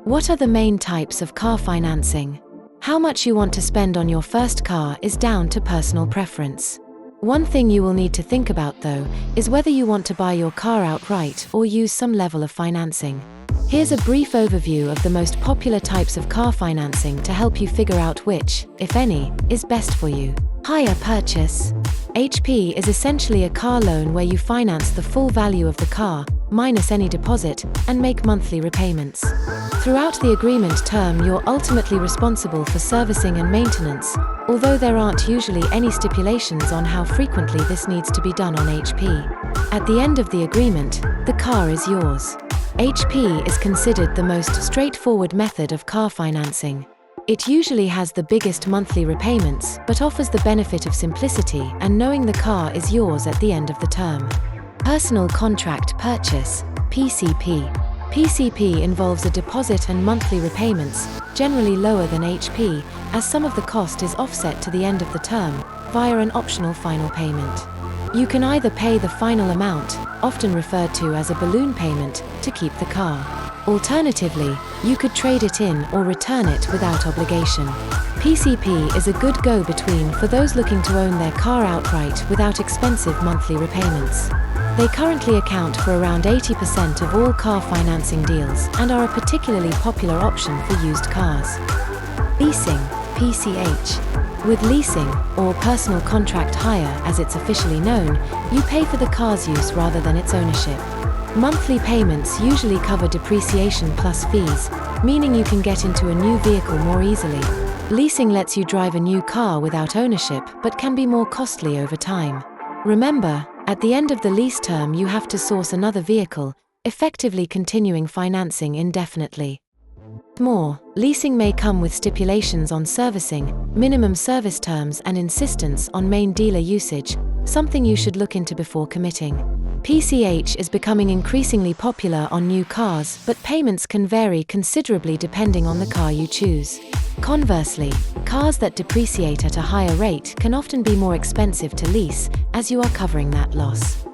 What are the main types of car financing? How much you want to spend on your first car is down to personal preference. One thing you will need to think about, though, is whether you want to buy your car outright or use some level of financing. Here's a brief overview of the most popular types of car financing to help you figure out which, if any, is best for you. Hire purchase. HP is essentially a car loan where you finance the full value of the car, minus any deposit, and make monthly repayments. Throughout the agreement term, you're ultimately responsible for servicing and maintenance, although there aren't usually any stipulations on how frequently this needs to be done on HP. At the end of the agreement, the car is yours. HP is considered the most straightforward method of car financing. It usually has the biggest monthly repayments, but offers the benefit of simplicity and knowing the car is yours at the end of the term. Personal contract purchase, PCP. PCP involves a deposit and monthly repayments, generally lower than HP, as some of the cost is offset to the end of the term, via an optional final payment. You can either pay the final amount, often referred to as a balloon payment, to keep the car. Alternatively, you could trade it in or return it without obligation. PCP is a good go-between for those looking to own their car outright without expensive monthly repayments. They currently account for around 80% of all car financing deals and are a particularly popular option for used cars. Leasing, PCH. With leasing, or personal contract hire as it's officially known, you pay for the car's use rather than its ownership. Monthly payments usually cover depreciation plus fees, meaning you can get into a new vehicle more easily. Leasing lets you drive a new car without ownership but can be more costly over time. Remember, at the end of the lease term you have to source another vehicle, effectively continuing financing indefinitely. More, leasing may come with stipulations on servicing, minimum service terms and insistence on main dealer usage, something you should look into before committing. PCH is becoming increasingly popular on new cars, but payments can vary considerably depending on the car you choose. Conversely, cars that depreciate at a higher rate can often be more expensive to lease, as you are covering that loss.